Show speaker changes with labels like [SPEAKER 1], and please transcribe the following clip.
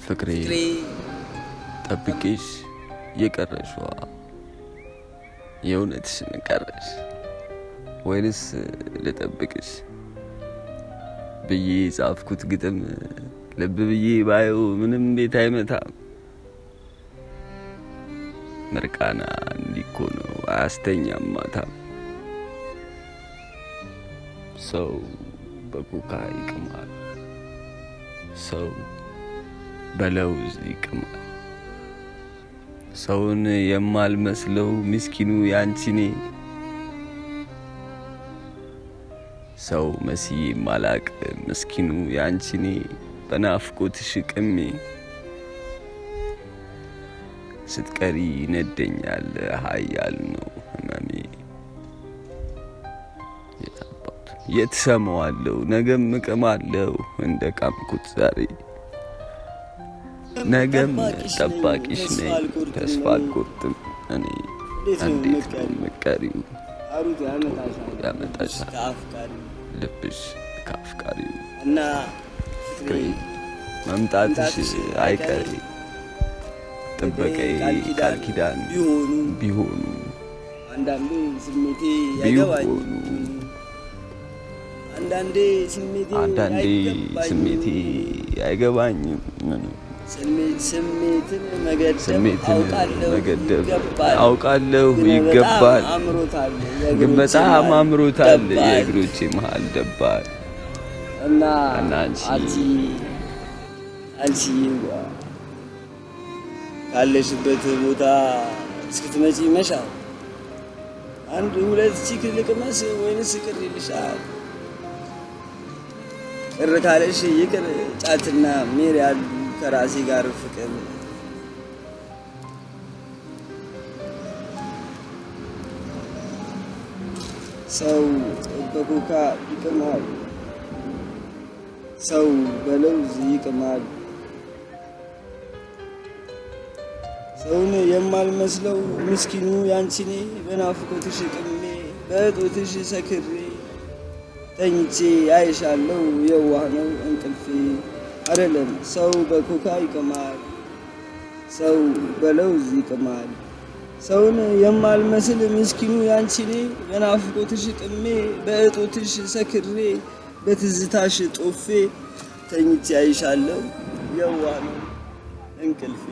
[SPEAKER 1] ፍቅሬ ጠብቄሽ የቀረሽዋ የእውነትሽን ቀረሽ ወይንስ ልጠብቅሽ ብዬ ጻፍኩት ግጥም ልብ ብዬ ባየው ምንም ቤት አይመታም። ምርቃና እንዲኮ ነው አያስተኛም ማታም። ሰው በኮካ ይቅማል፣ ሰው በለውዝ ይቅማል። ሰውን የማልመስለው ምስኪኑ ያንቺኔ ሰው መስዬ ማላቅ ምስኪኑ ያንቺኔ በናፍቆትሽ ቅሜ ስትቀሪ ይነደኛል ሀያል ነው ህመሜ። የት ሰማዋለሁ ነገም እቅማለሁ እንደ ቃምኩት ዛሬ ነገም ጠባቂሽ ነኝ ተስፋ አልቆርጥም እኔ። እንዴት ነው መቀሪው ያመጣሻል ልብሽ ከአፍቃሪው
[SPEAKER 2] እና
[SPEAKER 1] ፍቅሬ መምጣትሽ አይቀሬ ጥበቃዬ ቃል ኪዳን ቢሆኑ
[SPEAKER 2] አንዳንዴ ስሜቴ አንዳንዴ
[SPEAKER 1] ስሜቴ አይገባኝም።
[SPEAKER 2] ስሜትን መገደብ
[SPEAKER 1] አውቃለሁ ይገባል፣ ግን በጣም አምሮታል የእግሮቼ መሃል ደባል
[SPEAKER 2] እና አንቺ ካለሽበት ቦታ እስክትመጪ ይመሻል። አንድ ሁለት ቺክ ልቅመስ ወይንስ ቅር ይልሻል? ቅር ካለሽ ይቅር ጫትና ሜር ያሉ ከራሴ ጋር ፍቅር ሰው በኮካ ይቅማል፣ ሰው በለውዝ ይቅማል። ሰውን የማልመስለው ምስኪኑ ያንቺኔ በናፍቆትሽ ቅሜ በእጦትሽ ሰክሬ ተኝቼ አይሻለው የዋህ ነው እንቅልፌ። አይደለም ሰው በኮካ ይቅማል፣ ሰው በለውዝ ይቅማል። ሰውን የማልመስል ምስኪኑ ያንቺኔ በናፍቆትሽ ቅሜ በእጦትሽ ሰክሬ በትዝታሽ ጦፌ ተኝቼ አይሻለው የዋህ ነው እንቅልፌ።